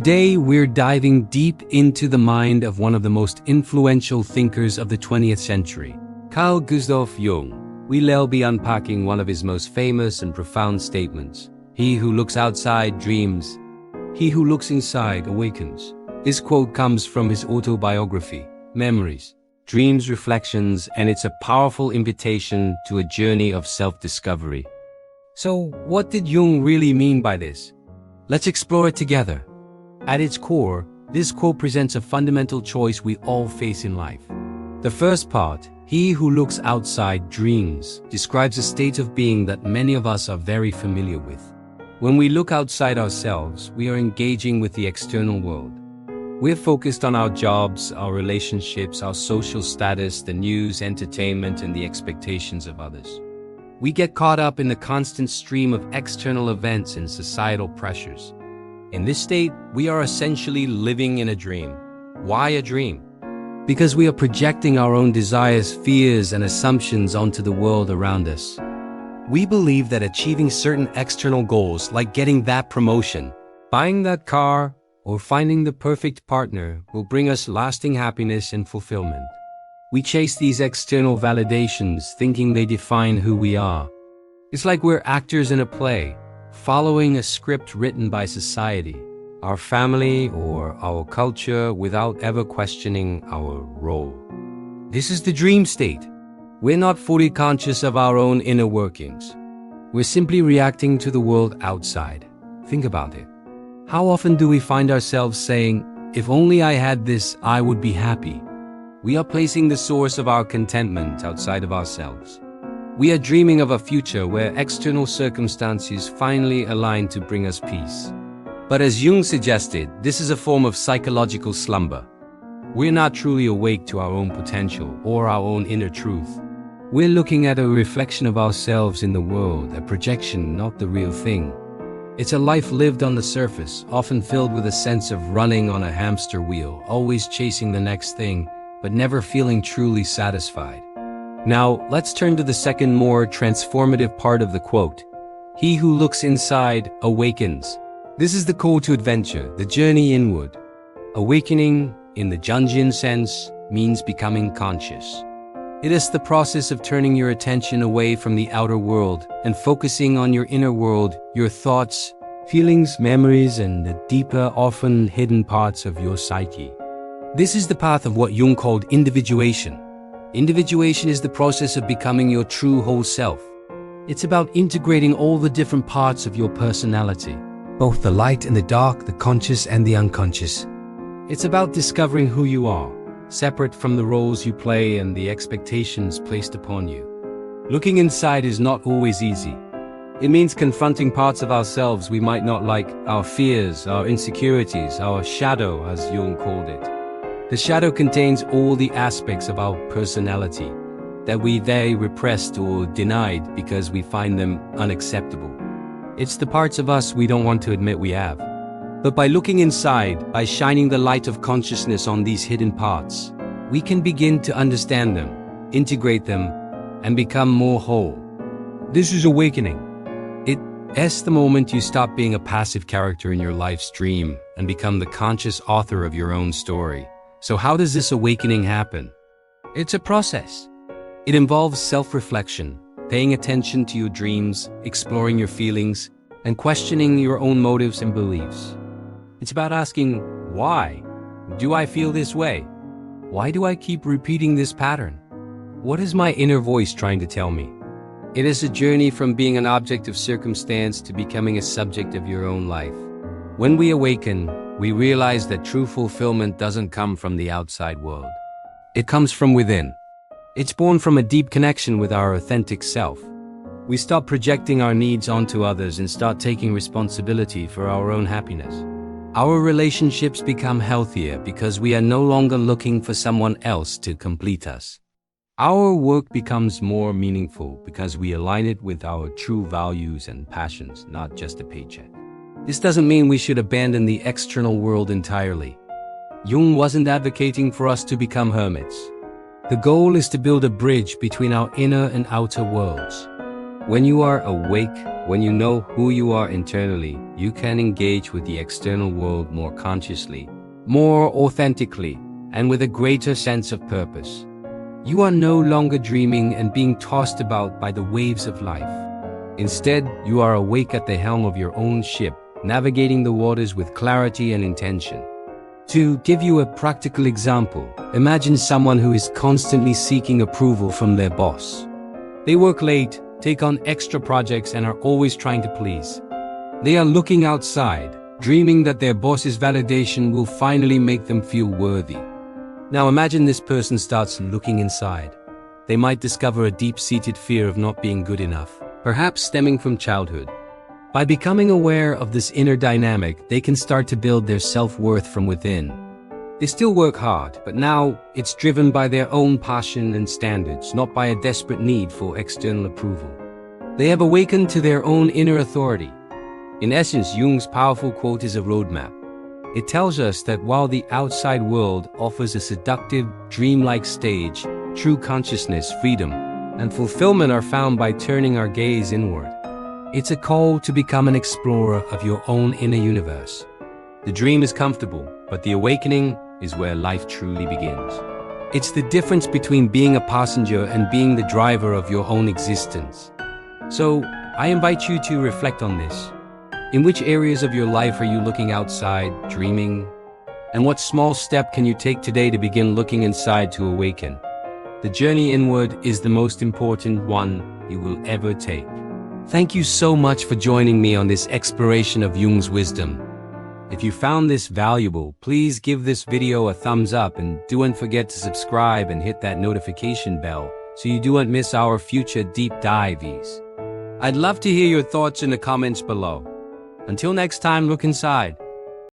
Today, we're diving deep into the mind of one of the most influential thinkers of the 20th century, Carl Gustav Jung. We'll be unpacking one of his most famous and profound statements. He who looks outside dreams. He who looks inside awakens. This quote comes from his autobiography, Memories, Dreams, Reflections, and it's a powerful invitation to a journey of self-discovery. So, what did Jung really mean by this? Let's explore it together. At its core, this quote presents a fundamental choice we all face in life. The first part, he who looks outside dreams, describes a state of being that many of us are very familiar with. When we look outside ourselves, we are engaging with the external world. We're focused on our jobs, our relationships, our social status, the news, entertainment, and the expectations of others. We get caught up in the constant stream of external events and societal pressures. In this state, we are essentially living in a dream. Why a dream? Because we are projecting our own desires, fears, and assumptions onto the world around us. We believe that achieving certain external goals, like getting that promotion, buying that car, or finding the perfect partner, will bring us lasting happiness and fulfillment. We chase these external validations, thinking they define who we are. It's like we're actors in a play, following a script written by society, our family, or our culture without ever questioning our role. This is the dream state. We're not fully conscious of our own inner workings. We're simply reacting to the world outside. Think about it. How often do we find ourselves saying, "If only I had this, I would be happy"? We are placing the source of our contentment outside of ourselves. We are dreaming of a future where external circumstances finally align to bring us peace. But as Jung suggested, this is a form of psychological slumber. We're not truly awake to our own potential or our own inner truth. We're looking at a reflection of ourselves in the world, a projection, not the real thing. It's a life lived on the surface, often filled with a sense of running on a hamster wheel, always chasing the next thing, but never feeling truly satisfied. Now, let's turn to the second, more transformative part of the quote. He who looks inside awakens. This is the call to adventure, the journey inward. Awakening, in the Jungian sense, means becoming conscious. It is the process of turning your attention away from the outer world and focusing on your inner world, your thoughts, feelings, memories, and the deeper, often hidden parts of your psyche. This is the path of what Jung called individuation. Individuation is the process of becoming your true whole self. It's about integrating all the different parts of your personality, both the light and the dark, the conscious and the unconscious. It's about discovering who you are, separate from the roles you play and the expectations placed upon you. Looking inside is not always easy. It means confronting parts of ourselves we might not like, our fears, our insecurities, our shadow, as Jung called it. The shadow contains all the aspects of our personality that we repressed or denied because we find them unacceptable. It's the parts of us we don't want to admit we have. But by looking inside, by shining the light of consciousness on these hidden parts, we can begin to understand them, integrate them, and become more whole. This is awakening. It's the moment you stop being a passive character in your life's dream and become the conscious author of your own story. So how does this awakening happen? It's a process. It involves self-reflection, paying attention to your dreams, exploring your feelings, and questioning your own motives and beliefs. It's about asking, why do I feel this way? Why do I keep repeating this pattern? What is my inner voice trying to tell me? It is a journey from being an object of circumstance to becoming a subject of your own life. When we awaken, we realize that true fulfillment doesn't come from the outside world. It comes from within. It's born from a deep connection with our authentic self. We stop projecting our needs onto others and start taking responsibility for our own happiness. Our relationships become healthier because we are no longer looking for someone else to complete us. Our work becomes more meaningful because we align it with our true values and passions, not just a paycheck. This doesn't mean we should abandon the external world entirely. Jung wasn't advocating for us to become hermits. The goal is to build a bridge between our inner and outer worlds. When you are awake, when you know who you are internally, you can engage with the external world more consciously, more authentically, and with a greater sense of purpose. You are no longer dreaming and being tossed about by the waves of life. Instead, you are awake at the helm of your own ship, navigating the waters with clarity and intention. To give you a practical example, imagine someone who is constantly seeking approval from their boss. They work late, take on extra projects, and are always trying to please. They are looking outside, dreaming that their boss's validation will finally make them feel worthy. Now imagine this person starts looking inside. They might discover a deep-seated fear of not being good enough, perhaps stemming from childhood. By becoming aware of this inner dynamic, they can start to build their self-worth from within. They still work hard, but now it's driven by their own passion and standards, not by a desperate need for external approval. They have awakened to their own inner authority. In essence, Jung's powerful quote is a roadmap. It tells us that while the outside world offers a seductive, dreamlike stage, true consciousness, freedom, and fulfillment are found by turning our gaze inward. It's a call to become an explorer of your own inner universe. The dream is comfortable, but the awakening is where life truly begins. It's the difference between being a passenger and being the driver of your own existence. So, I invite you to reflect on this. In which areas of your life are you looking outside, dreaming? And what small step can you take today to begin looking inside to awaken? The journey inward is the most important one you will ever take. Thank you so much for joining me on this exploration of Jung's wisdom. If you found this valuable, please give this video a thumbs up and don't forget to subscribe and hit that notification bell so you don't miss our future deep dives. I'd love to hear your thoughts in the comments below. Until next time, look inside.